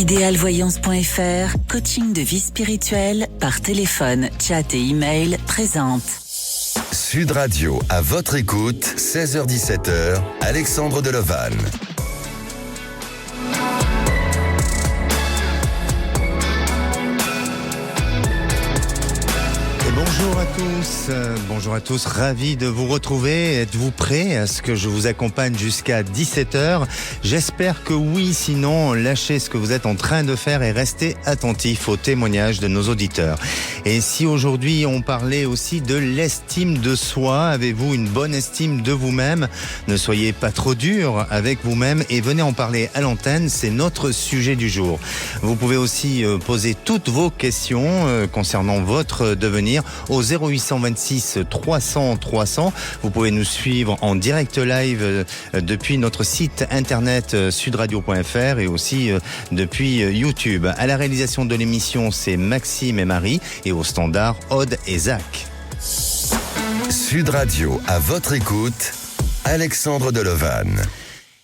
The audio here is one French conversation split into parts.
Idealvoyance.fr, coaching de vie spirituelle par téléphone, chat et email présente. Sud Radio, à votre écoute, 16h-17h, Alexandre Delevanne. Bonjour à tous, ravi de vous retrouver. Êtes-vous prêts à ce que je vous accompagne jusqu'à 17h? J'espère que oui, sinon lâchez ce que vous êtes en train de faire et restez attentifs aux témoignages de nos auditeurs. Et si aujourd'hui on parlait aussi de l'estime de soi, avez-vous une bonne estime de vous-même? Ne soyez pas trop dur avec vous-même et venez en parler à l'antenne, c'est notre sujet du jour. Vous pouvez aussi poser toutes vos questions concernant votre devenir au 0826 300 300. Vous pouvez nous suivre en direct live depuis notre site internet sudradio.fr et aussi depuis YouTube. À la réalisation de l'émission, c'est Maxime et Marie et au standard, Aude et Zach. Sud Radio, à votre écoute, Alexandre Delevanne.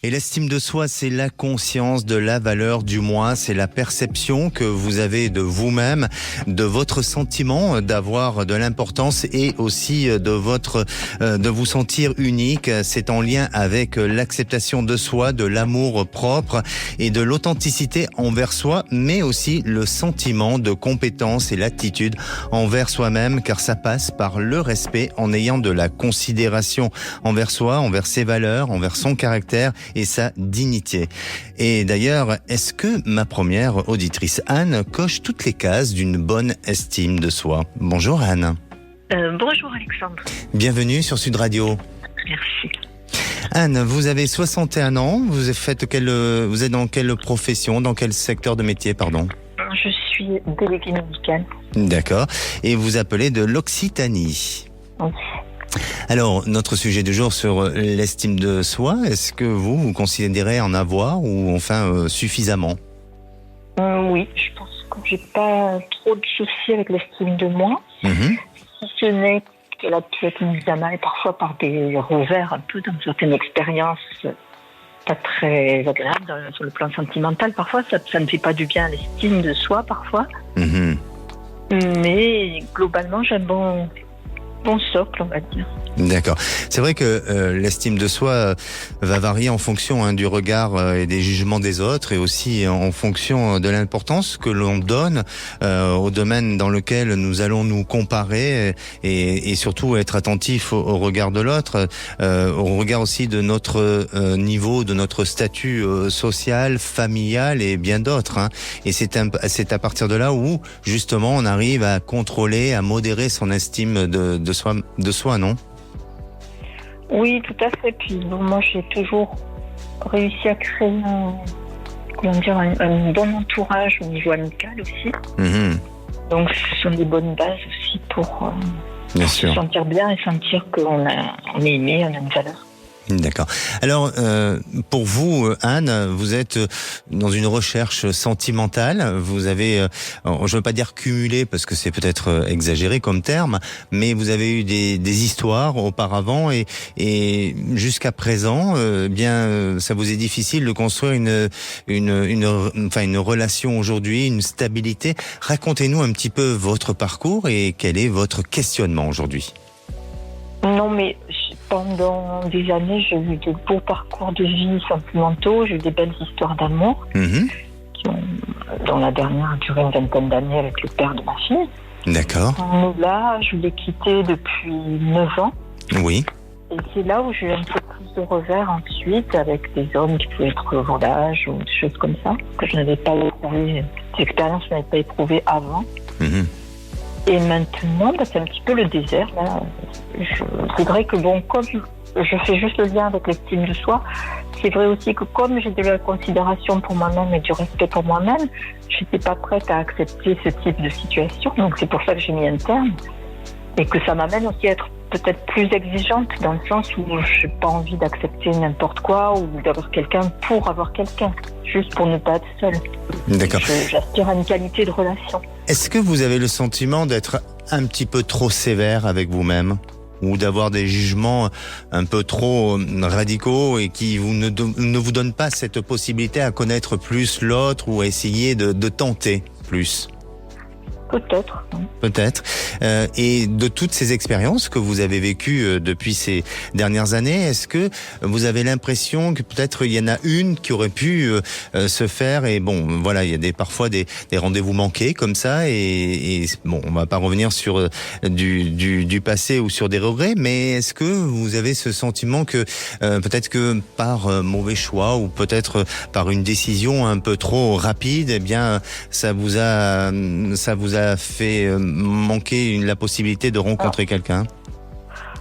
Et l'estime de soi, c'est la conscience de la valeur du moi, c'est la perception que vous avez de vous-même, de votre sentiment d'avoir de l'importance et aussi de vous sentir unique. C'est en lien avec l'acceptation de soi, de l'amour propre et de l'authenticité envers soi, mais aussi le sentiment de compétence et l'attitude envers soi-même, car ça passe par le respect en ayant de la considération envers soi, envers ses valeurs, envers son caractère et sa dignité. Et d'ailleurs, est-ce que ma première auditrice Anne coche toutes les cases d'une bonne estime de soi? Bonjour Anne. Bonjour Alexandre. Bienvenue sur Sud Radio. Merci. Anne, vous avez 61 ans, vous êtes dans quelle profession, dans quel secteur de métier, pardon? Je suis déléguée médicale. D'accord. Et vous appelez de l'Occitanie. Oui. Alors, notre sujet du jour sur l'estime de soi, est-ce que vous considérez en avoir ou enfin suffisamment? Oui, je pense que j'ai pas trop de soucis avec l'estime de moi. Si ce n'est qu'elle a pu être mise à mal parfois par des revers un peu dans certaines expériences pas très agréables sur le plan sentimental. Parfois, ça ne fait pas du bien à l'estime de soi, parfois. Mais globalement, j'ai un bon socle, on va dire. D'accord. C'est vrai que l'estime de soi va varier en fonction du regard et des jugements des autres et aussi en fonction de l'importance que l'on donne au domaine dans lequel nous allons nous comparer et surtout être attentif au regard de l'autre, au regard aussi de notre niveau, de notre statut social, familial et bien d'autres. Et c'est à partir de là où justement on arrive à contrôler, à modérer son estime de soi, non? Oui, tout à fait. Puis moi, j'ai toujours réussi à créer un bon entourage au niveau amical aussi. Donc, ce sont des bonnes bases aussi pour se sentir bien et sentir qu'on est aimé, on a une valeur. D'accord. Alors, pour vous, Anne, vous êtes dans une recherche sentimentale. Vous avez, je ne veux pas dire cumulé parce que c'est peut-être exagéré comme terme, mais vous avez eu des histoires auparavant et jusqu'à présent, ça vous est difficile de construire une relation aujourd'hui, une stabilité. Racontez-nous un petit peu votre parcours et quel est votre questionnement aujourd'hui. Non, mais pendant des années, j'ai eu de beaux parcours de vie sentimentaux, j'ai eu des belles histoires d'amour, dont la dernière a duré une vingtaine d'années avec le père de ma fille. D'accord. Mais là, je l'ai quitté depuis 9 ans. Oui. Et c'est là où j'ai eu un peu plus de revers ensuite, avec des hommes qui pouvaient être volage ou des choses comme ça, que je n'avais pas éprouvé, cette expérience, je n'avais pas éprouvé avant. Et maintenant, c'est un petit peu le désert. Là. C'est vrai que comme je fais juste le lien avec l'estime de soi, c'est vrai aussi que comme j'ai de la considération pour moi-même et du respect pour moi-même, je n'étais pas prête à accepter ce type de situation. Donc c'est pour ça que j'ai mis un terme. Et que ça m'amène aussi à être peut-être plus exigeante dans le sens où je n'ai pas envie d'accepter n'importe quoi ou d'avoir quelqu'un pour avoir quelqu'un, juste pour ne pas être seule. D'accord. J'aspire à une qualité de relation. Est-ce que vous avez le sentiment d'être un petit peu trop sévère avec vous-même ou d'avoir des jugements un peu trop radicaux et qui ne vous donnent pas cette possibilité à connaître plus l'autre ou à essayer de tenter plus? Peut-être. Peut-être. Et de toutes ces expériences que vous avez vécues depuis ces dernières années, est-ce que vous avez l'impression que peut-être il y en a une qui aurait pu se faire, et bon, voilà, il y a parfois des rendez-vous manqués comme ça, et bon, on va pas revenir sur du passé ou sur des regrets, mais est-ce que vous avez ce sentiment que peut-être que par mauvais choix ou peut-être par une décision un peu trop rapide, eh bien, ça vous a fait manquer la possibilité de rencontrer quelqu'un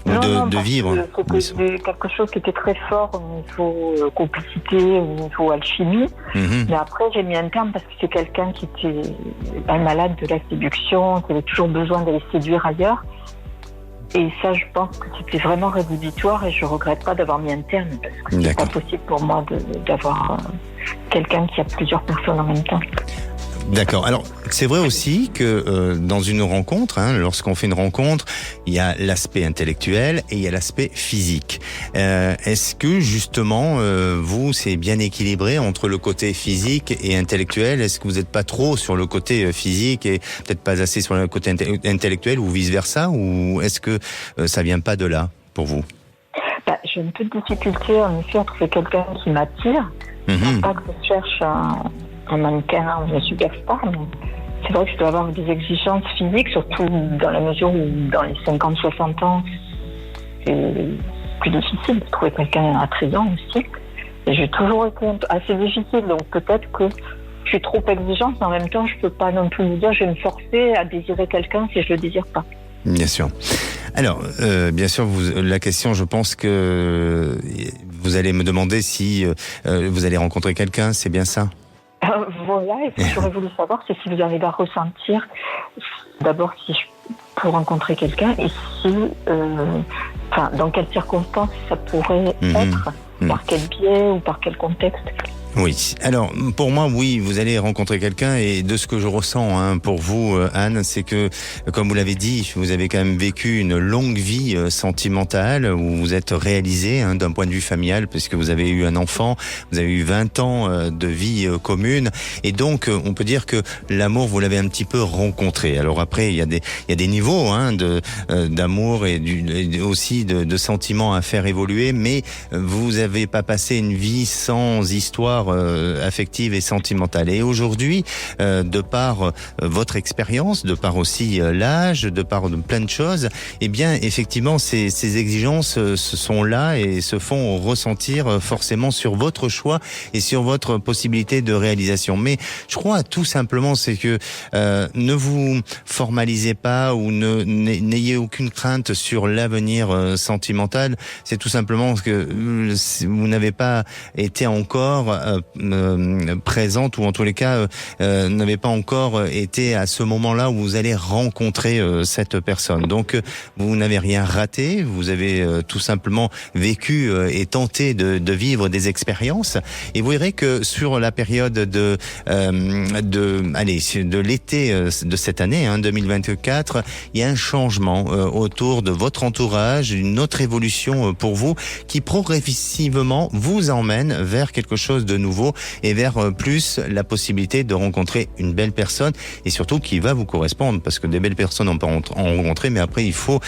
ou de vivre? C'était quelque chose qui était très fort au niveau complicité, au niveau alchimie. Mais après, j'ai mis un terme parce que c'est quelqu'un qui était un malade de la séduction, qui avait toujours besoin d'aller séduire ailleurs. Et ça, je pense que c'était vraiment rédhibitoire et je regrette pas d'avoir mis un terme parce que c'est pas possible pour moi d'avoir quelqu'un qui a plusieurs personnes en même temps. D'accord. Alors, c'est vrai aussi que dans une rencontre, lorsqu'on fait une rencontre, il y a l'aspect intellectuel et il y a l'aspect physique. Est-ce que justement, vous, c'est bien équilibré entre le côté physique et intellectuel? Est-ce que vous n'êtes pas trop sur le côté physique et peut-être pas assez sur le côté intellectuel ou vice-versa? Ou est-ce que ça vient pas de là pour vous? J'ai une petite difficulté en effet à trouver quelqu'un qui m'attire. Pas que je cherche un mannequin ou une superstar, mais c'est vrai que je dois avoir des exigences physiques, surtout dans la mesure où dans les 50-60 ans, c'est plus difficile de trouver quelqu'un à 13 ans aussi. Et j'ai toujours été assez difficile, donc peut-être que je suis trop exigeante, mais en même temps, je peux pas non plus vous dire, je vais me forcer à désirer quelqu'un si je le désire pas. Bien sûr. Alors, bien sûr, la question, je pense que vous allez me demander si vous allez rencontrer quelqu'un, c'est bien ça? Voilà, et ce que j'aurais voulu savoir, c'est si vous arrivez à ressentir, d'abord si je peux rencontrer quelqu'un, et si, dans quelles circonstances ça pourrait être, par quel biais ou par quel contexte. Oui. Alors, pour moi, oui, vous allez rencontrer quelqu'un, et de ce que je ressens pour vous, Anne, c'est que, comme vous l'avez dit, vous avez quand même vécu une longue vie sentimentale où vous êtes réalisé d'un point de vue familial, puisque vous avez eu un enfant, vous avez eu 20 ans de vie commune, et donc on peut dire que l'amour, vous l'avez un petit peu rencontré. Alors après, il y a des niveaux d'amour et aussi de sentiments à faire évoluer, mais vous avez pas passé une vie sans histoire affective et sentimentale. Et aujourd'hui, de par votre expérience, de par aussi l'âge, de par plein de choses, eh bien, effectivement, ces exigences sont là et se font ressentir forcément sur votre choix et sur votre possibilité de réalisation. Mais je crois tout simplement, c'est que ne vous formalisez pas ou n'ayez aucune crainte sur l'avenir sentimental. C'est tout simplement que vous n'avez pas été encore présente, ou en tous les cas n'avez pas encore été à ce moment-là où vous allez rencontrer cette personne. Donc vous n'avez rien raté, vous avez tout simplement vécu et tenté de vivre des expériences, et vous verrez que sur la période de l'été de cette année 2024, il y a un changement autour de votre entourage, une autre évolution pour vous qui progressivement vous emmène vers quelque chose de nouveau et vers plus la possibilité de rencontrer une belle personne, et surtout qui va vous correspondre, parce que des belles personnes on peut en rencontrer, mais après il faut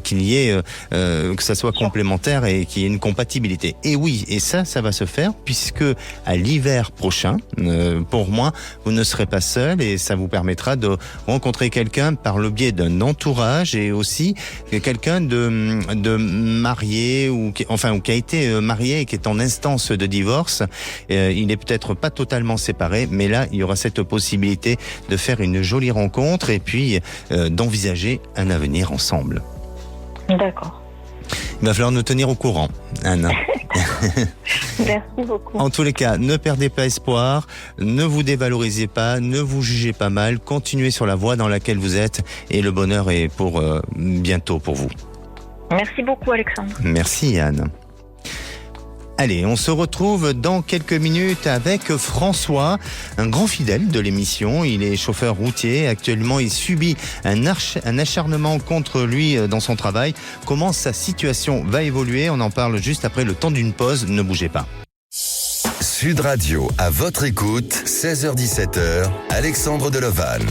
qu'il y ait que ça soit complémentaire et qu'il y ait une compatibilité. Et oui, et ça va se faire, puisque à l'hiver prochain, pour moi, vous ne serez pas seul, et ça vous permettra de rencontrer quelqu'un par le biais d'un entourage, et aussi quelqu'un de marié ou qui a été marié et qui est en instance de divorce. Il n'est peut-être pas totalement séparé, mais là, il y aura cette possibilité de faire une jolie rencontre et puis d'envisager un avenir ensemble. D'accord. Il va falloir nous tenir au courant, Anne. Merci beaucoup. En tous les cas, ne perdez pas espoir, ne vous dévalorisez pas, ne vous jugez pas mal, continuez sur la voie dans laquelle vous êtes, et le bonheur est pour bientôt pour vous. Merci beaucoup, Alexandre. Merci, Anne. Allez, on se retrouve dans quelques minutes avec François, un grand fidèle de l'émission. Il est chauffeur routier. Actuellement, il subit un acharnement contre lui dans son travail. Comment sa situation va évoluer? On en parle juste après le temps d'une pause. Ne bougez pas. Sud Radio, à votre écoute, 16h-17h, Alexandre Delevanne.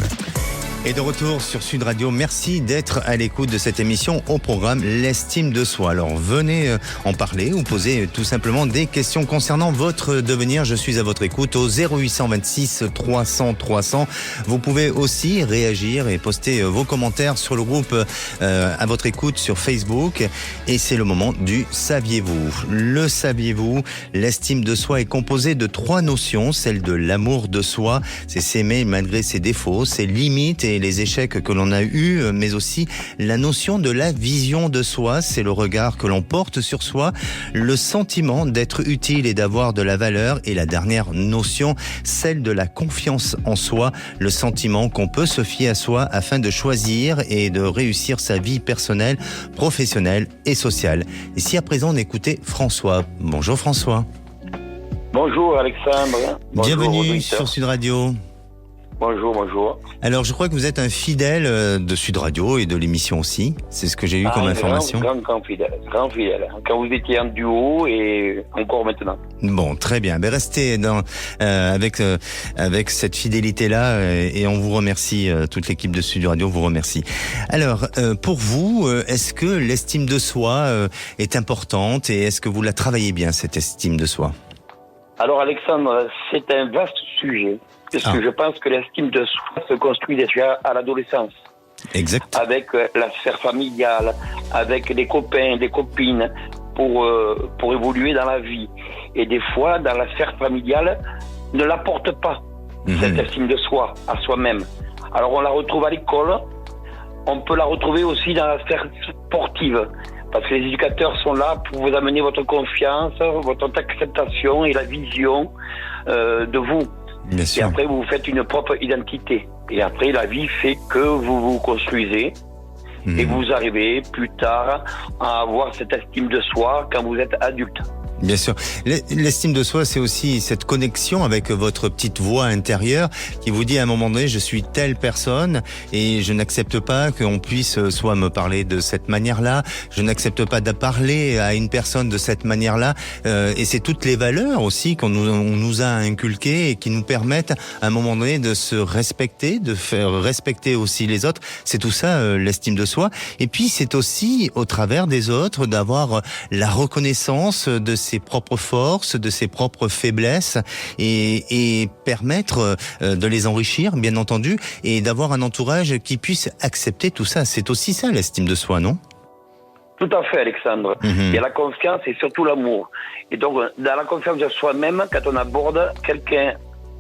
Et de retour sur Sud Radio, merci d'être à l'écoute de cette émission au programme l'estime de soi. Alors venez en parler ou poser tout simplement des questions concernant votre devenir. Je suis à votre écoute au 0826 300 300. Vous pouvez aussi réagir et poster vos commentaires sur le groupe à votre écoute sur Facebook. Et c'est le moment du saviez-vous. Le saviez-vous, l'estime de soi est composée de 3 notions. Celle de l'amour de soi, c'est s'aimer malgré ses défauts, ses limites et les échecs que l'on a eus, mais aussi la notion de la vision de soi, c'est le regard que l'on porte sur soi, le sentiment d'être utile et d'avoir de la valeur, et la dernière notion, celle de la confiance en soi, le sentiment qu'on peut se fier à soi afin de choisir et de réussir sa vie personnelle, professionnelle et sociale. Et si à présent on écoutait François. Bonjour François. Bonjour Alexandre. Bonjour, bienvenue sur Sud Radio. Bonjour. Alors, je crois que vous êtes un fidèle de Sud Radio et de l'émission aussi. C'est ce que j'ai eu comme information. Grand fidèle. Quand vous étiez en duo et encore maintenant. Bon, très bien. Ben, restez avec cette fidélité-là et on vous remercie, toute l'équipe de Sud Radio vous remercie. Alors, pour vous, est-ce que l'estime de soi est importante et est-ce que vous la travaillez bien, cette estime de soi? Alors, Alexandre, c'est un vaste sujet. Parce que je pense que l'estime de soi se construit déjà à l'adolescence. Exact. Avec la sphère familiale, avec les copains, des copines, pour évoluer dans la vie. Et des fois, dans la sphère familiale, ne l'apporte pas, cette estime de soi, à soi-même. Alors on la retrouve à l'école, on peut la retrouver aussi dans la sphère sportive. Parce que les éducateurs sont là pour vous amener votre confiance, votre acceptation et la vision de vous. Bien sûr. Et après, vous faites une propre identité. Et après, la vie fait que vous vous construisez et vous arrivez plus tard à avoir cette estime de soi quand vous êtes adulte. Bien sûr. L'estime de soi, c'est aussi cette connexion avec votre petite voix intérieure qui vous dit à un moment donné, je suis telle personne et je n'accepte pas qu'on puisse soit me parler de cette manière-là, je n'accepte pas de parler à une personne de cette manière-là. Et c'est toutes les valeurs aussi qu'on nous a inculquées et qui nous permettent à un moment donné de se respecter, de faire respecter aussi les autres. C'est tout ça, l'estime de soi. Et puis, c'est aussi au travers des autres d'avoir la reconnaissance de ses propres forces, de ses propres faiblesses et permettre de les enrichir, bien entendu, et d'avoir un entourage qui puisse accepter tout ça. C'est aussi ça, l'estime de soi, non? Tout à fait, Alexandre. Il y a la confiance et surtout l'amour. Et donc, dans la confiance de soi-même, quand on aborde quelqu'un,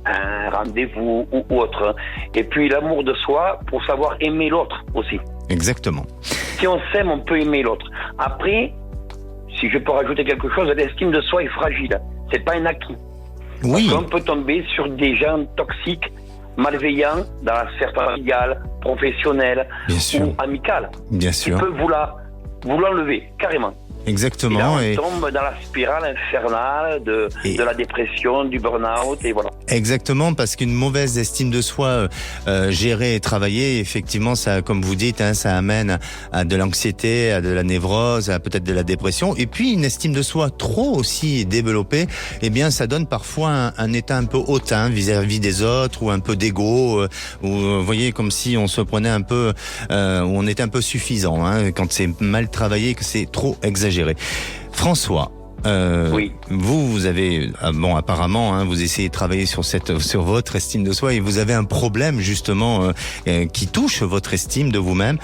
un rendez-vous ou autre, et puis l'amour de soi pour savoir aimer l'autre aussi. Exactement. Si on s'aime, on peut aimer l'autre. Après, si je peux rajouter quelque chose, l'estime de soi est fragile. C'est pas un acquis. Oui. Parce qu'on peut tomber sur des gens toxiques, malveillants, dans la sphère familiale, professionnelle ou amicale. Bien sûr. Qui peuvent vous l'enlever, carrément. Exactement. Et là, on tombe dans la spirale infernale de la dépression, du burn-out, et voilà. Exactement, parce qu'une mauvaise estime de soi gérée et travaillée, effectivement, ça, comme vous dites, ça amène à de l'anxiété, à de la névrose, à peut-être de la dépression. Et puis, une estime de soi trop aussi développée, eh bien, ça donne parfois un état un peu hautain vis-à-vis des autres, ou un peu d'égo, ou vous voyez, comme si on se prenait un peu, où on était un peu suffisant, quand c'est mal travaillé, que c'est trop exagéré. François, oui. Vous avez apparemment, vous essayez de travailler sur votre estime de soi et vous avez un problème justement qui touche votre estime de vous-même.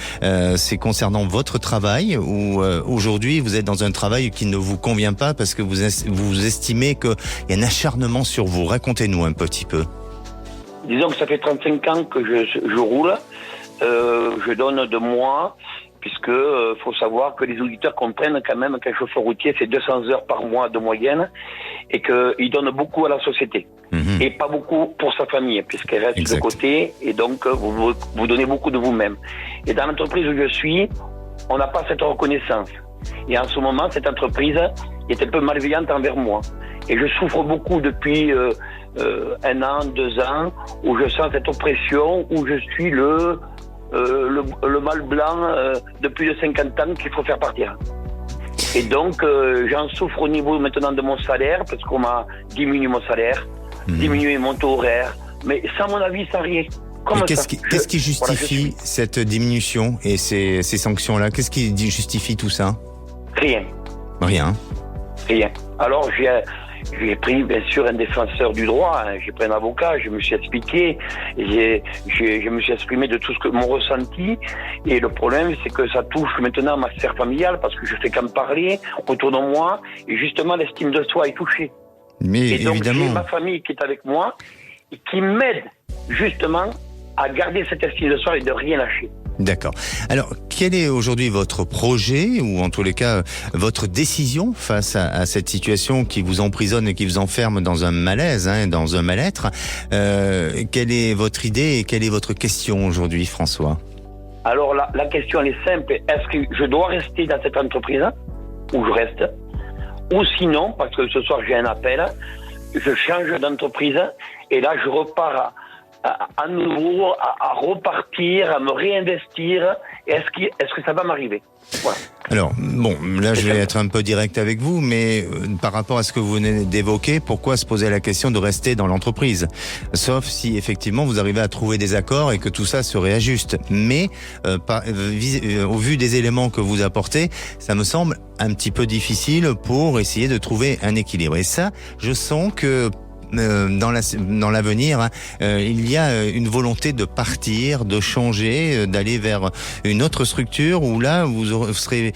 C'est concernant votre travail ou aujourd'hui vous êtes dans un travail qui ne vous convient pas parce que vous estimez qu'il y a un acharnement sur vous. Racontez-nous un petit peu. Disons que ça fait 35 ans que je roule. Je donne de moi. Puisque faut savoir que les auditeurs comprennent quand même qu'un chauffeur routier c'est 200 heures par mois de moyenne et qu'il donne beaucoup à la société et pas beaucoup pour sa famille puisqu'elle reste de côté et donc vous donnez beaucoup de vous-même. Et dans l'entreprise où je suis, on n'a pas cette reconnaissance. Et en ce moment, cette entreprise est un peu malveillante envers moi. Et je souffre beaucoup depuis 1 an, 2 ans, où je sens cette oppression, où je suis le mâle blanc de plus de 50 ans qu'il faut faire partir. Et donc, j'en souffre au niveau maintenant de mon salaire, parce qu'on m'a diminué mon salaire, diminué mon taux horaire, mais sans mon avis, sans rien. Qu'est-ce qui justifie cette diminution et ces sanctions-là? Qu'est-ce qui justifie tout ça? Rien. Rien. Alors, j'ai pris, bien sûr, un défenseur du droit, hein. J'ai pris un avocat, je me suis expliqué, je me suis exprimé de tout ce que mon ressenti. Et le problème, c'est que ça touche maintenant ma sphère familiale, parce que je fais qu'en parler autour de moi, et justement, l'estime de soi est touchée. Mais et donc, évidemment, j'ai ma famille qui est avec moi, et qui m'aide, justement, à garder cette estime de soi et de rien lâcher. D'accord. Alors, quel est aujourd'hui votre projet, ou en tous les cas, votre décision face à cette situation qui vous emprisonne et qui vous enferme dans un malaise, dans un mal-être? Quelle est votre idée et quelle est votre question aujourd'hui, François? Alors, la question, elle est simple. Est-ce que je dois rester dans cette entreprise, où je reste? Ou sinon, parce que ce soir, j'ai un appel, je change d'entreprise, et là, je repars à nouveau, à repartir, à me réinvestir. Est-ce que ça va m'arriver? Voilà. Alors, bon, là je vais être un peu direct avec vous, mais par rapport à ce que vous venez d'évoquer, pourquoi se poser la question de rester dans l'entreprise? Sauf si effectivement vous arrivez à trouver des accords et que tout ça se réajuste. Mais au vu des éléments que vous apportez, ça me semble un petit peu difficile pour essayer de trouver un équilibre. Et ça, je sens que dans l'avenir, il y a une volonté de partir, de changer, d'aller vers une autre structure où là vous serez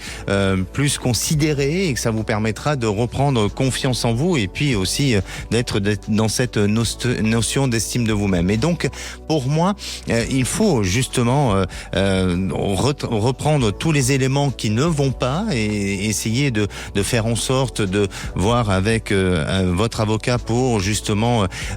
plus considéré et que ça vous permettra de reprendre confiance en vous et puis aussi d'être dans cette notion d'estime de vous-même. Et donc pour moi, il faut justement reprendre tous les éléments qui ne vont pas et essayer de faire en sorte de voir avec votre avocat pour justement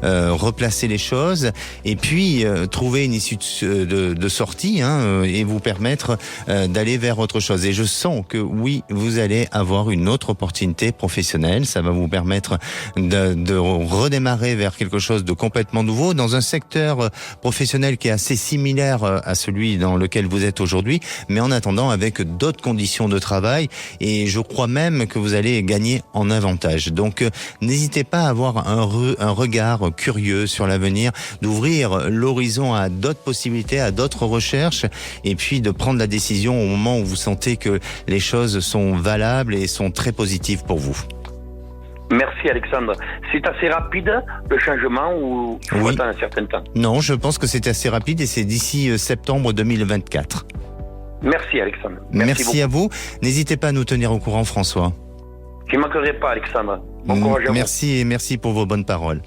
replacer les choses et puis trouver une issue de sortie et vous permettre d'aller vers autre chose. Et je sens que oui, vous allez avoir une autre opportunité professionnelle. Ça va vous permettre de redémarrer vers quelque chose de complètement nouveau dans un secteur professionnel qui est assez similaire à celui dans lequel vous êtes aujourd'hui, mais en attendant avec d'autres conditions de travail. Et je crois même que vous allez gagner en avantage. Donc n'hésitez pas à avoir un regard curieux sur l'avenir, d'ouvrir l'horizon à d'autres possibilités, à d'autres recherches, et puis de prendre la décision au moment où vous sentez que les choses sont valables et sont très positives pour vous. Merci Alexandre. C'est assez rapide le changement ou il faut attendre un certain temps? Non, je pense que c'est assez rapide et c'est d'ici septembre 2024. Merci Alexandre. Merci à vous. N'hésitez pas à nous tenir au courant, François. Je ne manquerai pas, Alexandre. Bon courage à vous. Merci et merci pour vos bonnes paroles.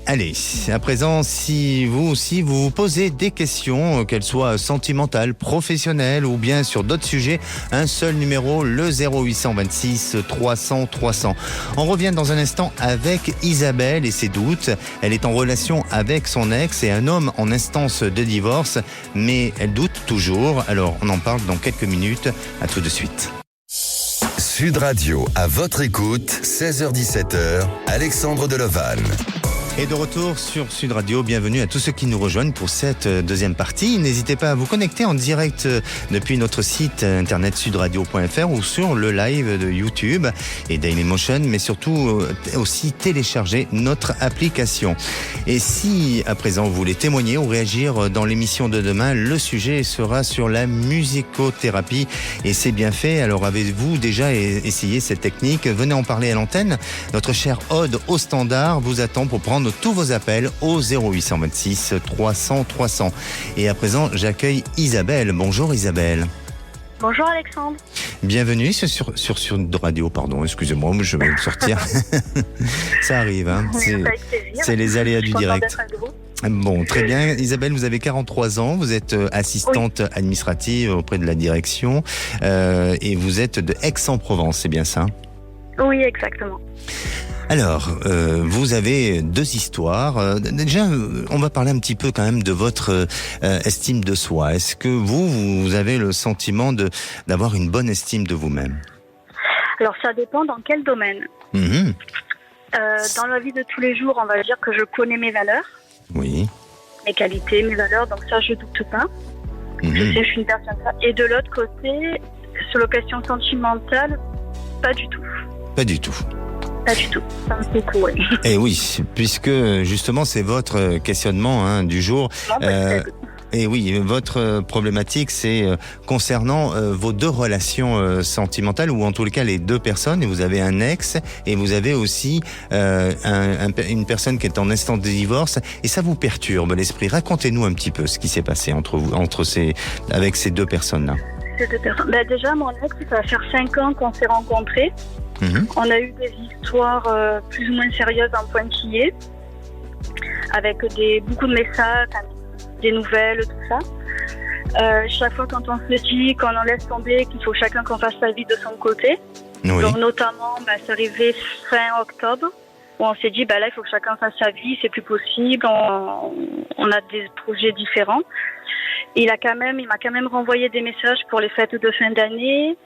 Allez, à présent, si vous aussi vous vous posez des questions, qu'elles soient sentimentales, professionnelles ou bien sur d'autres sujets, un seul numéro, le 0826 300 300. On revient dans un instant avec Isabelle et ses doutes. Elle est en relation avec son ex et un homme en instance de divorce, mais elle doute toujours. Alors, on en parle dans quelques minutes. À tout de suite. Sud Radio, à votre écoute, 16h-17h, Alexandre Delevanne. Et de retour sur Sud Radio, bienvenue à tous ceux qui nous rejoignent pour cette deuxième partie. N'hésitez pas à vous connecter en direct depuis notre site internet sudradio.fr ou sur le live de YouTube et Dailymotion, mais surtout aussi télécharger notre application. Et si à présent vous voulez témoigner ou réagir dans l'émission de demain, le sujet sera sur la musicothérapie et c'est bien fait. Alors avez-vous déjà essayé cette technique? Venez en parler à l'antenne. Notre chère Aude au standard vous attend pour prendre tous vos appels au 0826 300 300. Et à présent, j'accueille Isabelle. Bonjour Isabelle. Bonjour Alexandre. Bienvenue sur Sud Radio, pardon, excusez-moi, je vais me sortir. Ça arrive, c'est les aléas du direct. Bon, très bien. Isabelle, vous avez 43 ans, vous êtes assistante administrative auprès de la direction et vous êtes de Aix-en-Provence, c'est bien ça? Oui, exactement. Alors, vous avez deux histoires. Déjà, on va parler un petit peu quand même de votre estime de soi. Est-ce que vous avez le sentiment d'avoir une bonne estime de vous-même? Alors ça dépend dans quel domaine. Dans la vie de tous les jours, on va dire que je connais mes valeurs. Oui. Mes qualités, mes valeurs, donc ça je doute pas. Je sais que je suis une personne ça. Et de l'autre côté, sur la question sentimentale, pas du tout. Pas du tout. Pas du tout. Ça me fait courir. Et oui, puisque justement c'est votre questionnement du jour. Et oui, votre problématique, c'est concernant vos deux relations sentimentales, ou en tous les cas les deux personnes. Et vous avez un ex, et vous avez aussi une personne qui est en instance de divorce, et ça vous perturbe l'esprit. Racontez-nous un petit peu ce qui s'est passé avec ces deux personnes-là. Ces deux personnes. Ben déjà, mon ex, ça va faire 5 ans qu'on s'est rencontrés. On a eu des histoires plus ou moins sérieuses en pointillés, avec beaucoup de messages, des nouvelles, tout ça. Chaque fois quand on se dit qu'on en laisse tomber, qu'il faut chacun qu'on fasse sa vie de son côté. Oui. Donc notamment, c'est arrivé fin octobre, où on s'est dit, là, il faut que chacun fasse sa vie, c'est plus possible, on a des projets différents. Et il m'a quand même renvoyé des messages pour les fêtes de fin d'année.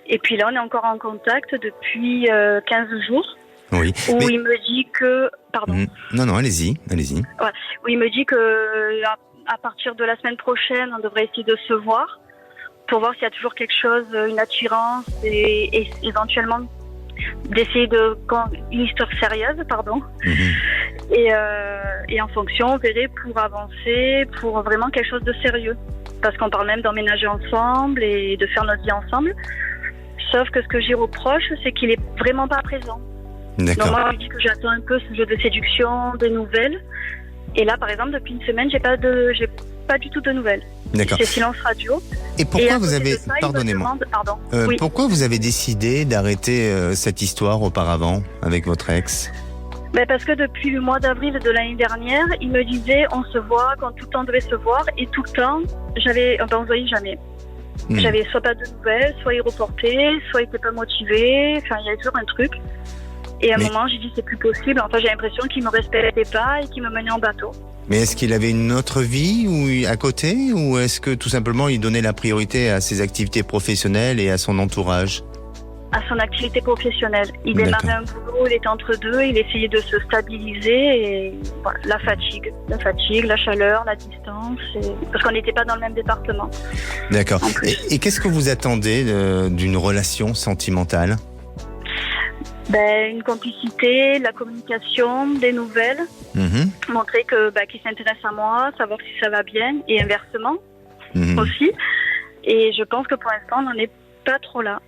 Et puis là, on est encore en contact depuis 15 jours. Oui. Où il me dit que... Pardon. Non, allez-y. Ouais, où il me dit que à partir de la semaine prochaine, on devrait essayer de se voir pour voir s'il y a toujours quelque chose, une attirance, et éventuellement d'essayer une histoire sérieuse, pardon. Et en fonction, on verrait pour avancer, pour vraiment quelque chose de sérieux. Parce qu'on parle même d'emménager ensemble et de faire notre vie ensemble. Sauf que ce que j'y reproche, c'est qu'il est vraiment pas présent. D'accord. Donc moi, je dis que j'attends un peu ce jeu de séduction, des nouvelles. Et là, par exemple, depuis une semaine, j'ai pas du tout de nouvelles. D'accord. C'est silence radio. Et pourquoi vous avez... Pardonnez-moi. Oui. Pourquoi vous avez décidé d'arrêter cette histoire auparavant avec votre ex ? Parce que depuis le mois d'avril de l'année dernière, il me disait on se voit quand tout le temps devait se voir, et tout le temps, on se voyait jamais. J'avais soit pas de nouvelles, soit il reportait, soit il était pas motivé, enfin il y avait toujours un truc. Et à un moment, j'ai dit c'est plus possible. Enfin, j'ai l'impression qu'il me respectait pas et qu'il me menait en bateau. Mais est-ce qu'il avait une autre vie à côté, ou est-ce que tout simplement il donnait la priorité à ses activités professionnelles et à son entourage ? À son activité professionnelle. Il démarrait un boulot, il était entre deux, il essayait de se stabiliser, et voilà, la fatigue, la chaleur, la distance, parce qu'on n'était pas dans le même département. D'accord. Et qu'est-ce que vous attendez d'une relation sentimentale ? Une complicité, la communication, des nouvelles, montrer qu'il s'intéresse à moi, savoir si ça va bien, et inversement aussi. Et je pense que pour l'instant, on n'en est pas trop là.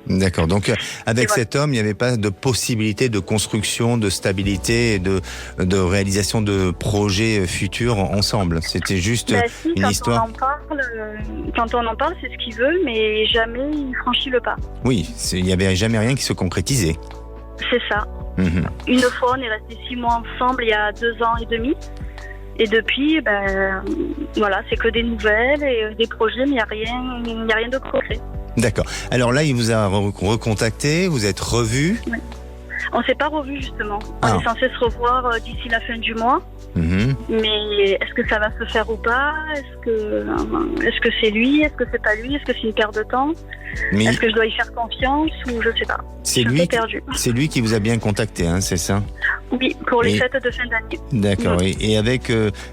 D'accord. Donc, avec cet homme, il n'y avait pas de possibilité de construction, de stabilité, de réalisation de projets futurs ensemble. C'était juste une histoire. Quand on en parle, c'est ce qu'il veut, mais jamais il franchit le pas. Oui, il n'y avait jamais rien qui se concrétisait. C'est ça. Une fois, on est resté 6 mois ensemble il y a 2 ans et demi. Et depuis, c'est que des nouvelles et des projets, mais il n'y a rien de concret. D'accord. Alors là, il vous a recontacté, vous êtes revus ? Oui. On ne s'est pas revus, justement. On est censé se revoir d'ici la fin du mois. Mais est-ce que ça va se faire ou pas ? Est-ce que c'est lui ? Est-ce que c'est pas lui ? Est-ce que c'est une perte de temps ? Est-ce que je dois y faire confiance ou je sais pas ? C'est lui qui vous a bien contacté, c'est ça ? Oui, pour les fêtes de fin d'année. D'accord. Et avec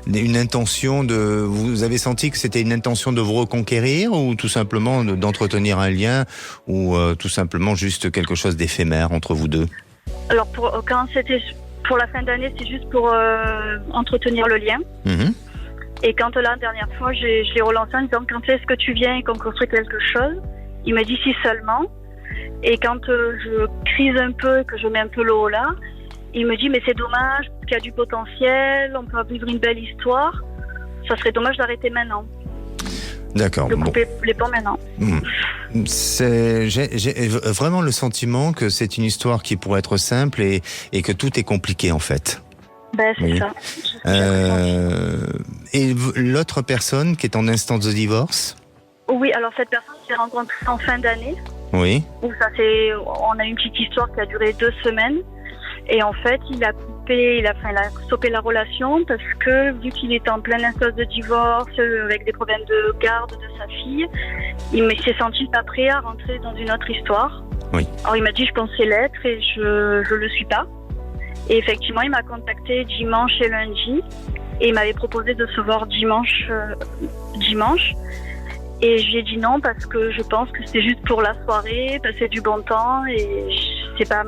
une intention vous avez senti que c'était une intention de vous reconquérir, ou tout simplement d'entretenir un lien, ou tout simplement juste quelque chose d'éphémère entre vous deux ? Alors quand c'était pour la fin d'année, c'est juste pour entretenir le lien. Et quand la dernière fois, je l'ai relancé en disant quand est-ce que tu viens et qu'on construit quelque chose ? Il m'a dit si seulement. Et quand je crise un peu, que je mets un peu le haut là, il me dit mais c'est dommage, parce qu'il y a du potentiel, on peut vivre une belle histoire. Ça serait dommage d'arrêter maintenant. D'accord. De couper les ponts maintenant. J'ai vraiment le sentiment que c'est une histoire qui pourrait être simple et que tout est compliqué en fait. C'est ça. Et l'autre personne qui est en instance de divorce ? Oui, alors cette personne s'est rencontrée en fin d'année. Oui. Où on a eu une petite histoire qui a duré 2 semaines. Et en fait, il a stoppé la relation parce que, vu qu'il était en pleine instance de divorce, avec des problèmes de garde de sa fille, il s'est senti pas prêt à rentrer dans une autre histoire. Oui. Alors il m'a dit je pensais l'être et je le suis pas. Et effectivement, il m'a contacté dimanche et lundi et il m'avait proposé de se voir dimanche. Et j'ai dit non parce que je pense que c'est juste pour la soirée, passer du bon temps et c'est pas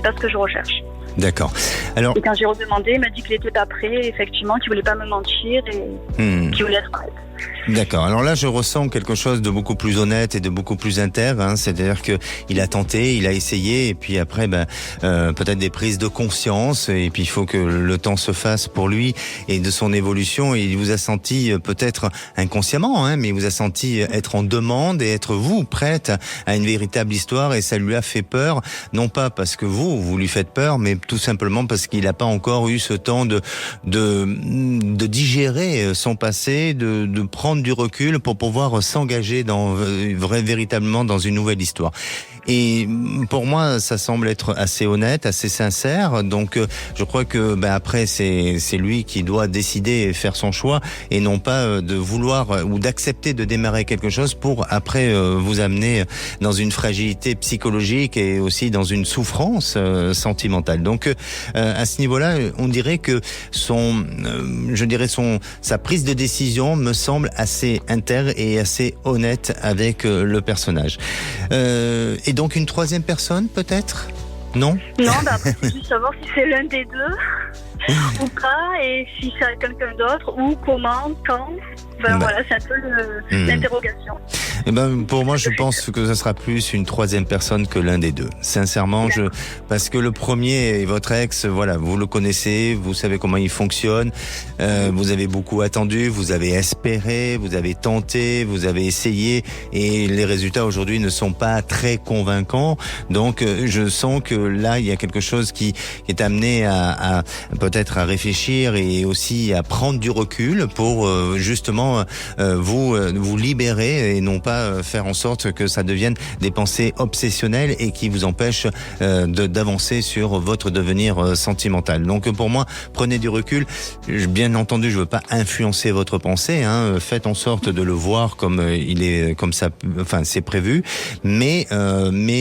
ce que je recherche. D'accord. Alors... Et quand j'ai redemandé, il m'a dit qu'il était pas prêt, effectivement, qu'il voulait pas me mentir et qu'il voulait être honnête. D'accord. Alors là, je ressens quelque chose de beaucoup plus honnête et de beaucoup plus intègre. Hein. C'est-à-dire que il a tenté, il a essayé, et puis après, peut-être des prises de conscience. Et puis il faut que le temps se fasse pour lui et de son évolution. Et il vous a senti peut-être inconsciemment, mais il vous a senti être en demande et être vous prête à une véritable histoire. Et ça lui a fait peur, non pas parce que vous lui faites peur, mais tout simplement parce qu'il n'a pas encore eu ce temps de digérer son passé, de prendre du recul pour pouvoir s'engager véritablement dans une nouvelle histoire. Et pour moi, ça semble être assez honnête, assez sincère. Donc, je crois que après, c'est lui qui doit décider et faire son choix, et non pas de vouloir ou d'accepter de démarrer quelque chose pour après vous amener dans une fragilité psychologique et aussi dans une souffrance sentimentale. Donc, à ce niveau-là, on dirait que sa prise de décision me semble assez intègre et assez honnête avec le personnage. Et donc une troisième personne, peut-être ? Non ? Non, après, c'est juste savoir si c'est l'un des deux ou pas, et si c'est quelqu'un d'autre, ou comment, quand. Voilà, c'est un peu l'interrogation. Pour moi, je pense que ce sera plus une troisième personne que l'un des deux. Sincèrement, parce que le premier est votre ex, voilà, vous le connaissez, vous savez comment il fonctionne, vous avez beaucoup attendu, vous avez espéré, vous avez tenté, vous avez essayé, et les résultats aujourd'hui ne sont pas très convaincants. Donc, je sens que là, il y a quelque chose qui est amené à peut-être à réfléchir et aussi à prendre du recul pour justement vous libérer et non pas faire en sorte que ça devienne des pensées obsessionnelles et qui vous empêchent d'avancer sur votre devenir sentimental. Donc pour moi, prenez du recul. Bien entendu, je veux pas influencer votre pensée. Faites en sorte de le voir comme c'est prévu. Mais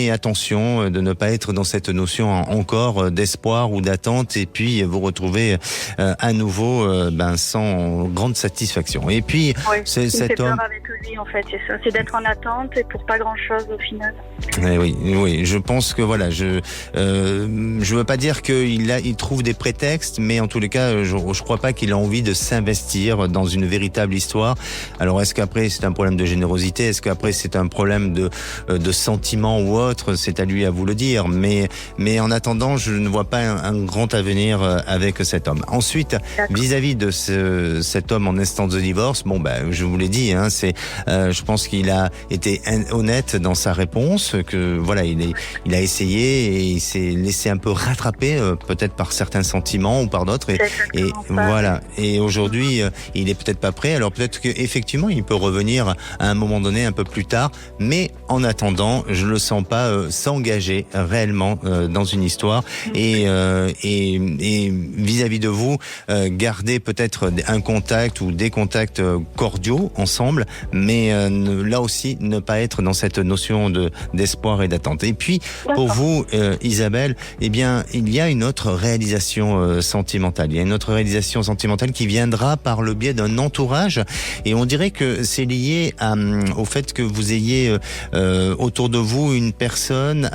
attention de ne pas être dans cette notion encore d'espoir ou d'attente et puis vous retrouver à nouveau sans grande satisfaction. Et puis cet homme avec lui, en fait, c'est ça, c'est d'être en attente et pour pas grand chose au final. Oui, je pense que voilà, je veux pas dire qu'il trouve des prétextes, mais en tous les cas, je crois pas qu'il a envie de s'investir dans une véritable histoire. Alors est-ce qu'après c'est un problème de générosité, est-ce qu'après c'est un problème de sentiment ou autre, c'est à lui à vous le dire, mais en attendant, je ne vois pas un grand avenir avec cet homme. Ensuite, vis-à-vis de cet homme en instance de divorce, je vous l'ai dit, je pense qu'il a été honnête dans sa réponse, que voilà, il a essayé et il s'est laissé un peu rattraper peut-être par certains sentiments ou par d'autres et voilà. Et aujourd'hui, il est peut-être pas prêt. Alors peut-être qu'effectivement, il peut revenir à un moment donné un peu plus tard, mais en attendant, je le sens pas s'engager réellement dans une histoire et vis-à-vis de vous, garder peut-être un contact ou des contacts cordiaux ensemble, mais là aussi ne pas être dans cette notion d'espoir et d'attente. Et puis pour vous, Isabelle, il y a une autre réalisation sentimentale. Il y a une autre réalisation sentimentale qui viendra par le biais d'un entourage, et on dirait que c'est lié au fait que vous ayez autour de vous une personne,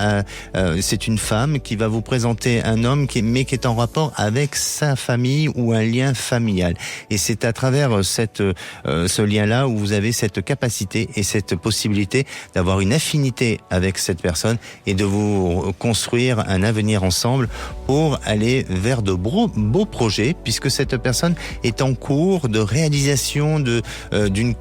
c'est une femme qui va vous présenter un homme qui est en rapport avec sa famille ou un lien familial. Et c'est à travers ce lien-là où vous avez cette capacité et cette possibilité d'avoir une affinité avec cette personne et de vous construire un avenir ensemble pour aller vers de beaux projets, puisque cette personne est en cours de réalisation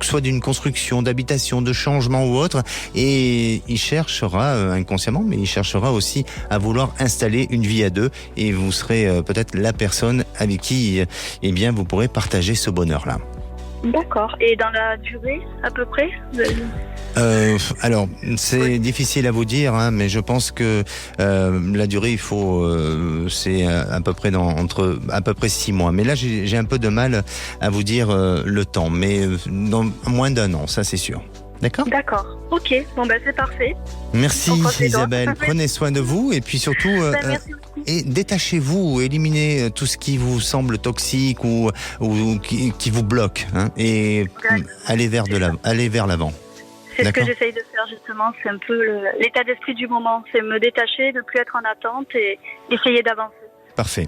soit d'une construction, d'habitation, de changement ou autre, et il cherchera inconsciemment, mais il cherchera aussi à vouloir installer une vie à deux, et vous serez peut-être la personne avec qui vous pourrez partager ce bonheur-là. D'accord. Et dans la durée, à peu près Alors, c'est difficile à vous dire, mais je pense que la durée, c'est à peu près entre à peu près 6 mois. Mais là, j'ai un peu de mal à vous dire le temps, mais dans moins d'1 an, ça c'est sûr. D'accord ? D'accord. Ok. Bon, ben, c'est parfait. Merci On croise les doigts. Isabelle, prenez soin de vous et puis surtout Merci beaucoup. et détachez-vous, éliminez tout ce qui vous semble toxique ou qui vous bloque hein, et allez vers l'avant. C'est ce que D'accord. j'essaye de faire justement, c'est un peu l'état d'esprit du moment, c'est me détacher, ne plus être en attente et essayer d'avancer. Parfait.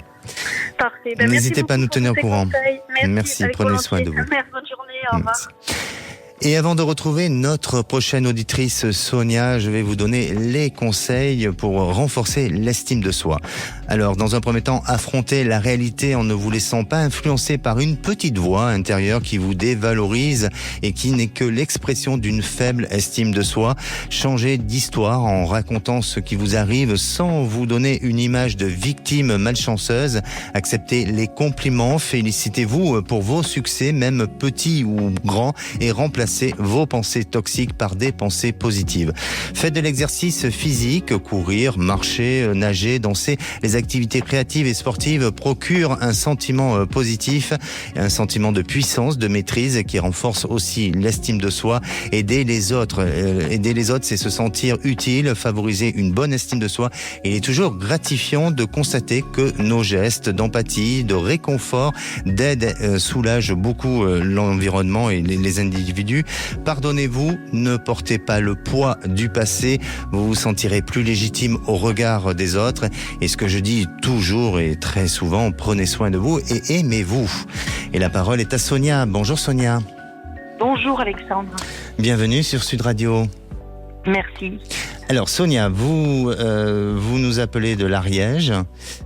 Parfait. N'hésitez merci pas à nous beaucoup tenir au pour tous ces courant. conseils. Merci, avec prenez volontiers. soin de vous. Merci, bonne journée, au revoir. Merci. Et avant de retrouver notre prochaine auditrice Sonia, je vais vous donner les conseils pour renforcer l'estime de soi. Alors, dans un premier temps, affrontez la réalité en ne vous laissant pas influencer par une petite voix intérieure qui vous dévalorise et qui n'est que l'expression d'une faible estime de soi. Changez d'histoire en racontant ce qui vous arrive sans vous donner une image de victime malchanceuse. Acceptez les compliments, félicitez-vous pour vos succès, même petits ou grands, et remplacez vos pensées toxiques par des pensées positives. Faites de l'exercice physique, courir, marcher, nager, danser. Les activités créatives et sportives procurent un sentiment positif, un sentiment de puissance, de maîtrise qui renforce aussi l'estime de soi. Aider les autres, c'est se sentir utile, favoriser une bonne estime de soi. Et il est toujours gratifiant de constater que nos gestes d'empathie, de réconfort, d'aide soulagent beaucoup l'environnement et les individus. Pardonnez-vous, ne portez pas le poids du passé, vous vous sentirez plus légitime au regard des autres. Et ce que je dis toujours et très souvent, prenez soin de vous et aimez-vous. Et la parole est à Sonia. Bonjour Sonia. Bonjour Alexandre. Bienvenue sur Sud Radio. Merci. Alors Sonia, vous nous appelez de l'Ariège,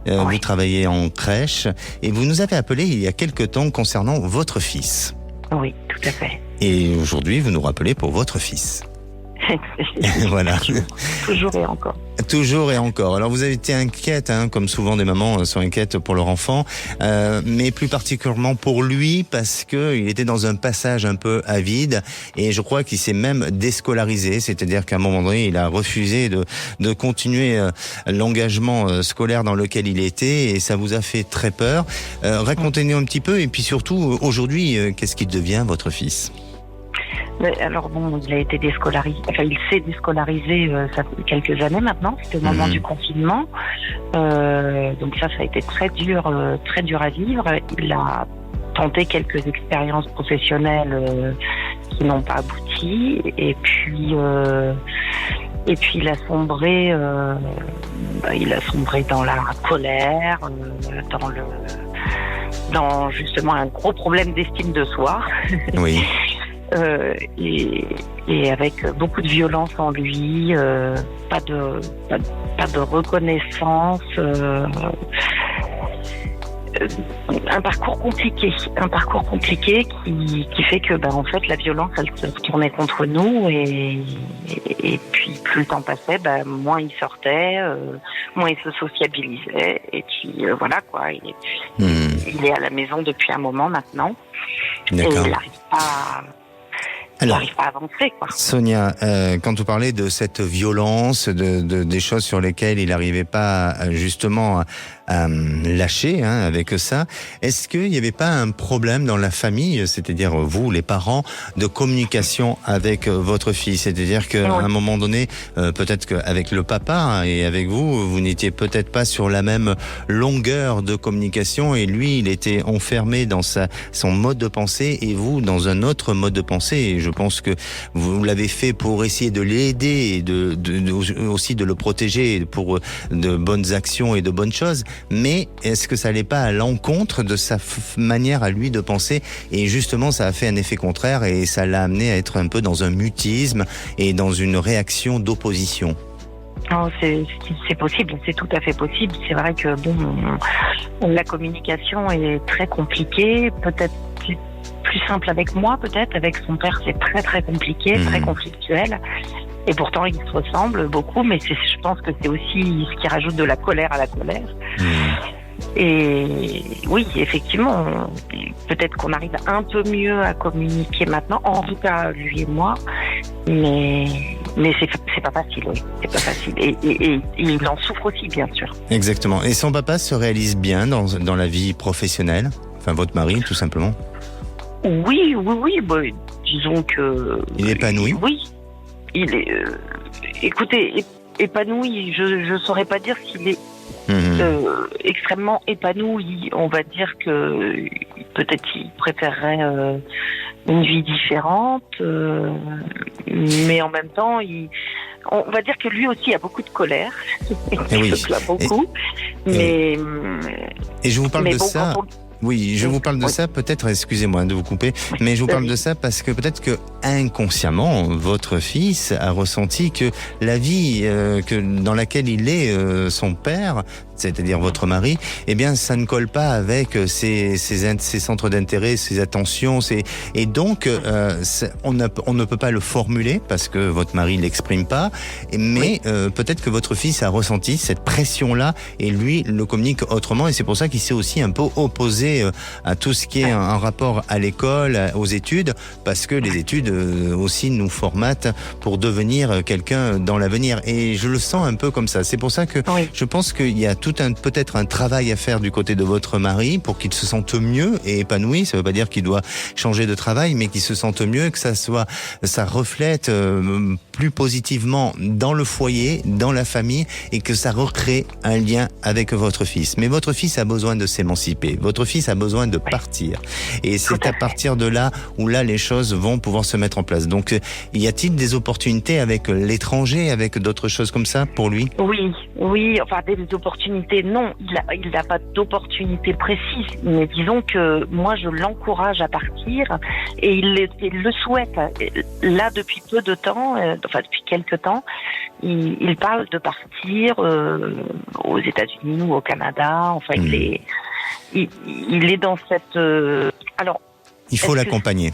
Oui. Vous travaillez en crèche et vous nous avez appelé il y a quelque temps concernant votre fils. Oui, tout à fait. Et aujourd'hui, vous nous rappelez pour votre fils. Voilà. Toujours et encore. Toujours et encore. Alors vous avez été inquiète, hein, comme souvent des mamans sont inquiètes pour leur enfant, mais plus particulièrement pour lui parce que il était dans un passage un peu à vide et je crois qu'il s'est même déscolarisé, c'est-à-dire qu'à un moment donné il a refusé de continuer l'engagement scolaire dans lequel il était et ça vous a fait très peur. Racontez-nous un petit peu et puis surtout aujourd'hui qu'est-ce qu'il devient votre fils ? Alors bon, il a été déscolarisé, enfin il s'est déscolarisé ça fait quelques années maintenant, c'était au moment du confinement. Donc ça a été très dur à vivre. Il a tenté quelques expériences professionnelles qui n'ont pas abouti et puis il a sombré dans la colère, dans justement un gros problème d'estime de soi. Oui. Et avec beaucoup de violence en lui, pas de reconnaissance, un parcours compliqué qui fait que en fait la violence elle se tournait contre nous et puis plus le temps passait, moins il sortait, moins il se sociabilisait et puis voilà quoi. Et puis il est à la maison depuis un moment maintenant. D'accord. Et il n'arrive pas. Alors, à avancer, quoi. Sonia, quand vous parlez de cette violence, des choses sur lesquelles il n'arrivait pas justement à lâcher avec ça, est-ce qu'il n'y avait pas un problème dans la famille, c'est-à-dire vous, les parents, de communication avec votre fils ? C'est-à-dire qu'à un moment donné, peut-être qu'avec le papa et avec vous, vous n'étiez peut-être pas sur la même longueur de communication et lui, il était enfermé dans son mode de pensée et vous dans un autre mode de pensée. Et je pense que vous l'avez fait pour essayer de l'aider et aussi de le protéger pour de bonnes actions et de bonnes choses. Mais est-ce que ça n'allait pas à l'encontre de sa manière à lui de penser ? Et justement, ça a fait un effet contraire et ça l'a amené à être un peu dans un mutisme et dans une réaction d'opposition. Non, c'est possible, c'est tout à fait possible. C'est vrai que la communication est très compliquée, peut-être plus simple avec moi, peut-être. Avec son père, c'est très très compliqué, très conflictuel. Et pourtant, ils se ressemblent beaucoup, mais je pense que c'est aussi ce qui rajoute de la colère à la colère. Et oui, effectivement, peut-être qu'on arrive un peu mieux à communiquer maintenant, en tout cas lui et moi, mais c'est pas facile, oui. C'est pas facile. Et il en souffre aussi, bien sûr. Exactement. Et son papa se réalise bien dans la vie professionnelle ? Enfin, votre mari, tout simplement ? Oui. disons que... Il est épanoui? Oui. Il est... écoutez, épanoui, je saurais pas dire s'il est extrêmement épanoui. On va dire que peut-être qu'il préférerait une vie différente, mais en même temps, on va dire que lui aussi a beaucoup de colère. Il se plaint beaucoup. Mais je vous parle de ça. Oui, je vous parle de oui. ça, peut-être, excusez-moi de vous couper, mais je vous parle de ça parce que peut-être que inconsciemment, votre fils a ressenti que la vie dans laquelle il est son père, c'est-à-dire votre mari, eh bien, ça ne colle pas avec ses centres d'intérêt, ses attentions, et donc on ne peut pas le formuler parce que votre mari l'exprime pas, mais peut-être que votre fils a ressenti cette pression-là et lui le communique autrement, et c'est pour ça qu'il s'est aussi un peu opposé à tout ce qui est en rapport à l'école, aux études, parce que les études aussi nous formatent pour devenir quelqu'un dans l'avenir, et je le sens un peu comme ça. C'est pour ça que je pense qu'il y a peut-être un travail à faire du côté de votre mari pour qu'il se sente mieux et épanoui. Ça veut pas dire qu'il doit changer de travail, mais qu'il se sente mieux, que ça reflète plus positivement dans le foyer, dans la famille, et que ça recrée un lien avec votre fils. Mais votre fils a besoin de s'émanciper. Votre fils a besoin de partir. Et c'est à partir de là où là les choses vont pouvoir se mettre en place. Donc, y a-t-il des opportunités avec l'étranger, avec d'autres choses comme ça pour lui? Oui, enfin des opportunités, non, il n'a pas d'opportunités précises, mais disons que moi je l'encourage à partir et il le souhaite. Là, depuis peu de temps, depuis quelques temps, il parle de partir aux États-Unis ou au Canada. Enfin, il est dans cette... alors, il faut l'accompagner.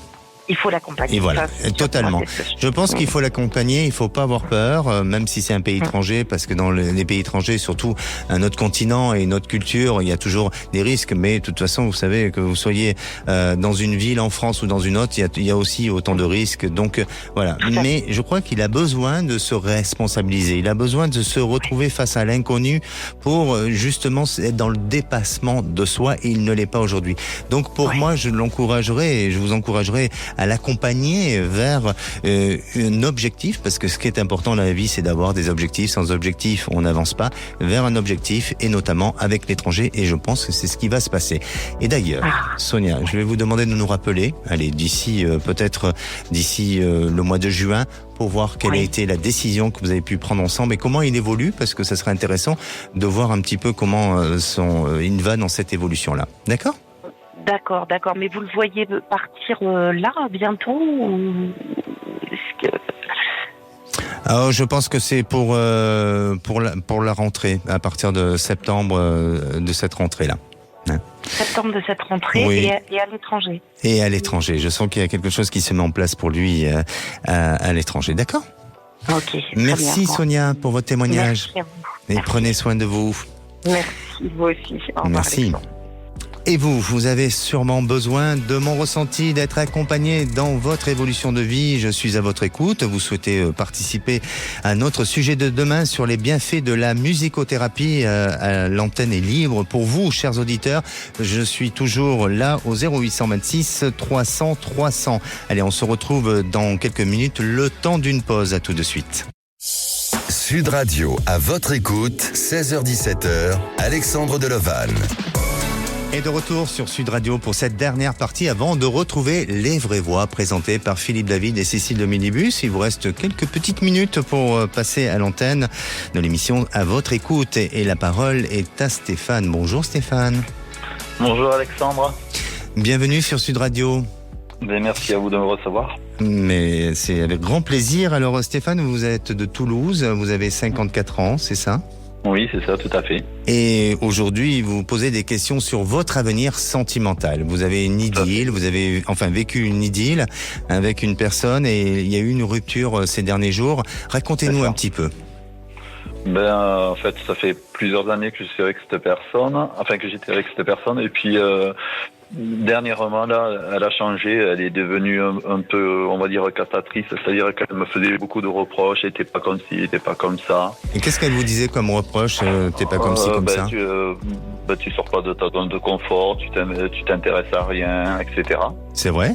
Il faut l'accompagner. Et voilà, totalement. Je pense qu'il faut l'accompagner, il faut pas avoir peur, même si c'est un pays étranger, parce que dans les pays étrangers, surtout un autre continent et une autre culture, il y a toujours des risques, mais de toute façon, vous savez, que vous soyez dans une ville en France ou dans une autre, il y a aussi autant de risques. Donc voilà, mais je crois qu'il a besoin de se responsabiliser, il a besoin de se retrouver face à l'inconnu pour justement être dans le dépassement de soi, et il ne l'est pas aujourd'hui. Donc pour moi, je l'encouragerai et je vous encouragerai à l'accompagner vers un objectif, parce que ce qui est important dans la vie, c'est d'avoir des objectifs. Sans objectif, on n'avance pas, vers un objectif, et notamment avec l'étranger, et je pense que c'est ce qui va se passer. Et d'ailleurs, Sonia, je vais vous demander de nous rappeler, d'ici le mois de juin, pour voir quelle a été la décision que vous avez pu prendre ensemble et comment il évolue, parce que ça serait intéressant de voir un petit peu comment il va dans cette évolution-là. D'accord ? D'accord. Mais vous le voyez partir là, bientôt, ou est-ce que... Alors, je pense que c'est pour la rentrée, à partir de septembre de cette rentrée-là. Septembre de cette rentrée, et à l'étranger. Et à l'étranger. Je sens qu'il y a quelque chose qui se met en place pour lui à l'étranger. D'accord ? Ok. Merci bien. Sonia pour votre témoignage. Merci à vous. Et prenez soin de vous. Merci, vous aussi. Au revoir, Merci. Alexandre. Et vous avez sûrement besoin de mon ressenti, d'être accompagné dans votre évolution de vie. Je suis à votre écoute. Vous souhaitez participer à notre sujet de demain sur les bienfaits de la musicothérapie. L'antenne est libre pour vous, chers auditeurs. Je suis toujours là au 0826 300 300. Allez, on se retrouve dans quelques minutes. Le temps d'une pause. À tout de suite. Sud Radio, à votre écoute, 16h-17h, Alexandre Deloval. Et de retour sur Sud Radio pour cette dernière partie avant de retrouver Les Vraies Voix présentées par Philippe David et Cécile de Minibus. Il vous reste quelques petites minutes pour passer à l'antenne de l'émission À votre écoute. Et la parole est à Stéphane. Bonjour Stéphane. Bonjour Alexandre. Bienvenue sur Sud Radio. Merci à vous de me recevoir. Mais c'est avec grand plaisir. Alors Stéphane, vous êtes de Toulouse, vous avez 54 ans, c'est ça ? Oui, c'est ça, tout à fait. Et aujourd'hui, vous posez des questions sur votre avenir sentimental. Vous avez une idylle, vous avez vécu une idylle avec une personne et il y a eu une rupture ces derniers jours. Racontez-nous un petit peu. En fait, ça fait plusieurs années que je suis avec cette personne, enfin que j'étais avec cette personne, et puis dernièrement, là, elle a changé, elle est devenue un peu, on va dire, cassatrice, c'est-à-dire qu'elle me faisait beaucoup de reproches, elle était pas comme ci, elle était pas comme ça. Et qu'est-ce qu'elle vous disait comme reproche, t'es pas comme ci, comme ça? Tu sors pas de ta zone de confort, tu t'intéresses à rien, etc. C'est vrai?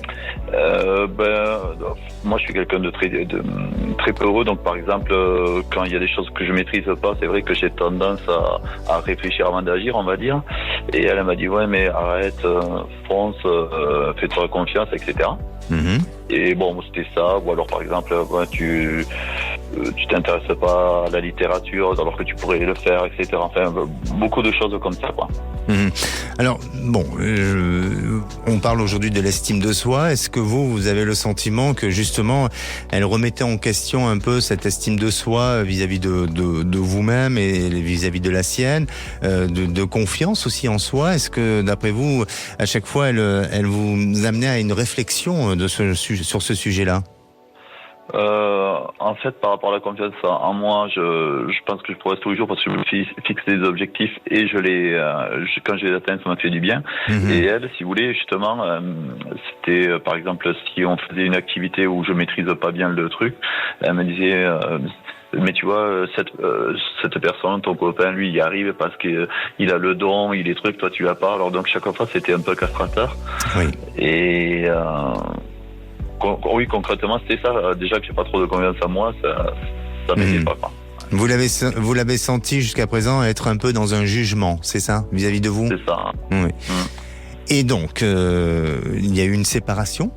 Moi, je suis quelqu'un de très peureux, donc par exemple, quand il y a des choses que je maîtrise pas, c'est vrai que j'ai tendance à réfléchir avant d'agir, on va dire. Et elle m'a dit, ouais, mais arrête, fonce, fais-toi confiance, etc. Mm-hmm. Et bon, c'était ça. Ou alors, par exemple, tu t'intéresses pas à la littérature alors que tu pourrais le faire, etc. Enfin, beaucoup de choses comme ça, quoi. Mm-hmm. Alors, bon, on parle aujourd'hui de l'estime de soi. Est-ce que vous avez le sentiment que justement, elle remettait en question un peu cette estime de soi vis-à-vis de vous-même et vis-à-vis de la sienne, de confiance aussi en soi? Est-ce que, d'après vous, à chaque fois, elle vous amenait à une réflexion sur ce sujet-là? En fait, par rapport à la confiance en moi, je pense que je progresse tous les jours parce que je me fixe des objectifs et quand je les atteins, ça m'a fait du bien. Mm-hmm. Et elle, si vous voulez, justement, c'était par exemple si on faisait une activité où je maîtrise pas bien le truc, elle me disait mais tu vois, cette personne, ton copain, lui, il y arrive parce qu'il a le don, il est truc, toi tu l'as pas. Alors donc chaque fois, c'était un peu castrateur. Oui. Et oui, concrètement, c'était ça. Déjà que j'ai pas trop de confiance en moi, ça m'aidait pas. Vous l'avez senti jusqu'à présent être un peu dans un jugement, c'est ça, vis-à-vis de vous? C'est ça. Oui. Et donc, il y a eu une séparation?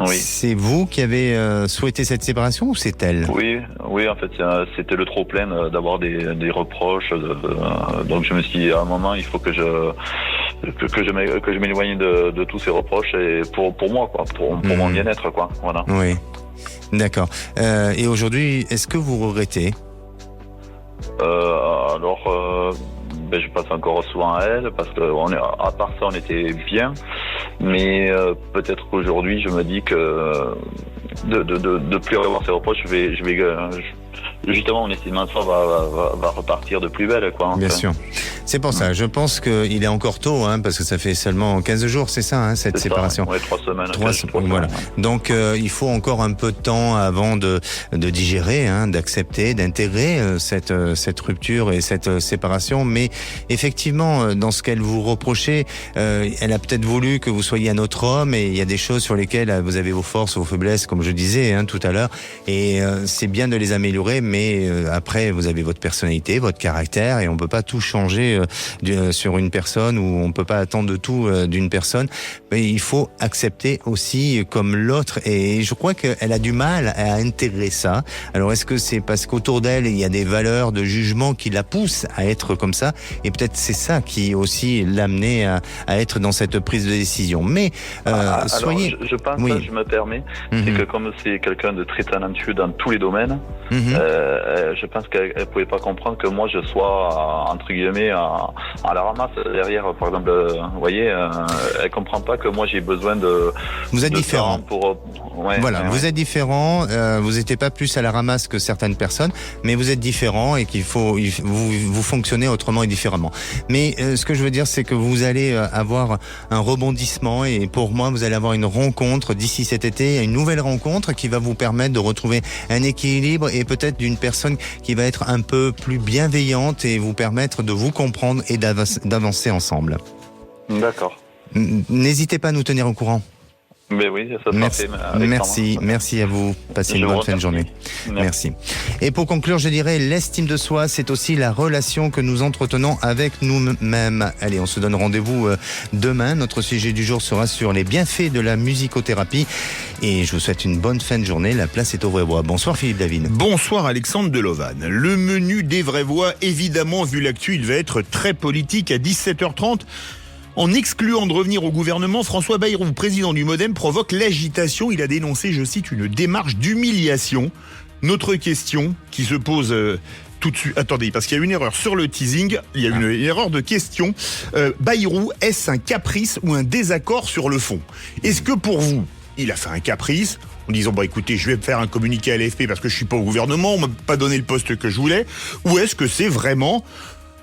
Oui. C'est vous qui avez souhaité cette séparation ou c'est elle? Oui, en fait, c'était le trop plein d'avoir des reproches. Donc je me suis dit, à un moment, il faut que je m'éloigne de tous ces reproches et pour moi, quoi, pour mon bien-être, quoi. Voilà. Oui. D'accord. Et aujourd'hui, est-ce que vous regrettez? Je passe encore souvent à elle parce que à part ça, on était bien. Mais peut-être qu'aujourd'hui, je me dis que de plus avoir ces reproches, justement, mon estime de soi va repartir de plus belle, quoi. Bien sûr. C'est pour ça. Je pense qu'il est encore tôt, parce que ça fait seulement 15 jours, c'est ça, cette séparation. Oui, 3 semaines. 3 semaines, voilà. Donc, il faut encore un peu de temps avant de digérer, d'accepter, d'intégrer cette rupture et cette séparation. Mais effectivement, dans ce qu'elle vous reprochait, elle a peut-être voulu que vous soyez un autre homme et il y a des choses sur lesquelles vous avez vos forces, vos faiblesses, comme je disais tout à l'heure. Et c'est bien de les améliorer, mais après, vous avez votre personnalité, votre caractère et on peut pas tout changer sur une personne ou on peut pas attendre de tout d'une personne. Mais il faut accepter aussi comme l'autre et je crois qu'elle a du mal à intégrer ça. Alors est-ce que c'est parce qu'autour d'elle il y a des valeurs de jugement qui la poussent à être comme ça et peut-être c'est ça qui aussi l'a amené à être dans cette prise de décision. Mais soyez... Alors, je pense, je me permets, c'est que comme c'est quelqu'un de très talentueux dans tous les domaines, je pense qu'elle pouvait pas comprendre que moi je sois entre guillemets à la ramasse derrière, par exemple. Vous voyez, elle comprend pas que moi j'ai besoin de. Vous êtes différent. Vous êtes différent. Vous n'étiez pas plus à la ramasse que certaines personnes, mais vous êtes différent et qu'il faut vous fonctionnez autrement et différemment. Mais ce que je veux dire, c'est que vous allez avoir un rebondissement et pour moi, vous allez avoir une rencontre d'ici cet été, une nouvelle rencontre qui va vous permettre de retrouver un équilibre et peut-être d'une personne qui va être un peu plus bienveillante et vous permettre de vous comprendre et d'avancer ensemble. D'accord. N'hésitez pas à nous tenir au courant. Mais oui, ça sera fait. Merci à vous. Passez une bonne fin de journée. Merci. Et pour conclure, je dirais, l'estime de soi, c'est aussi la relation que nous entretenons avec nous-mêmes. Allez, on se donne rendez-vous demain. Notre sujet du jour sera sur les bienfaits de la musicothérapie. Et je vous souhaite une bonne fin de journée. La place est au Vrai-Bois. Bonsoir Philippe David. Bonsoir Alexandre Delovan. Le menu des Vrais-Voix, évidemment, vu l'actu, il va être très politique à 17h30. En excluant de revenir au gouvernement, François Bayrou, président du Modem, provoque l'agitation. Il a dénoncé, je cite, une démarche d'humiliation. Notre question qui se pose tout de suite... Attendez, parce qu'il y a une erreur sur le teasing. Il y a une erreur de question. Bayrou, est-ce un caprice ou un désaccord sur le fond? Est-ce que pour vous, il a fait un caprice en disant, écoutez, je vais me faire un communiqué à l'AFP parce que je suis pas au gouvernement, on m'a pas donné le poste que je voulais? Ou est-ce que c'est vraiment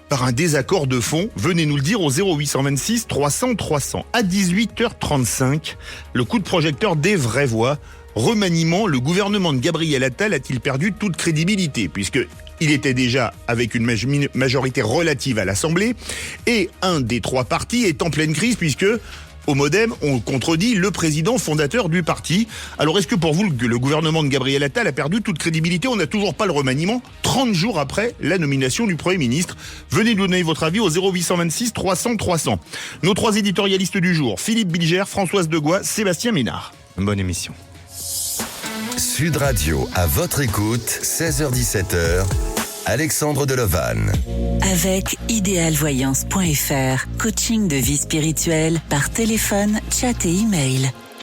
par un désaccord de fond? Venez nous le dire au 0826 300 300. À 18h35, le coup de projecteur des vraies voix. Remaniement, le gouvernement de Gabriel Attal a-t-il perdu toute crédibilité, puisque il était déjà avec une majorité relative à l'Assemblée, et un des trois partis est en pleine crise, puisque au Modem, on contredit le président fondateur du parti. Alors est-ce que pour vous, le gouvernement de Gabriel Attal a perdu toute crédibilité? On n'a toujours pas le remaniement, 30 jours après la nomination du Premier ministre. Venez nous donner votre avis au 0826 300 300. Nos trois éditorialistes du jour, Philippe Bilger, Françoise Degois, Sébastien Ménard. Bonne émission. Sud Radio, à votre écoute, 16h-17h, Alexandre Delovan. Avec idéalvoyance.fr, coaching de vie spirituelle par téléphone, chat et email.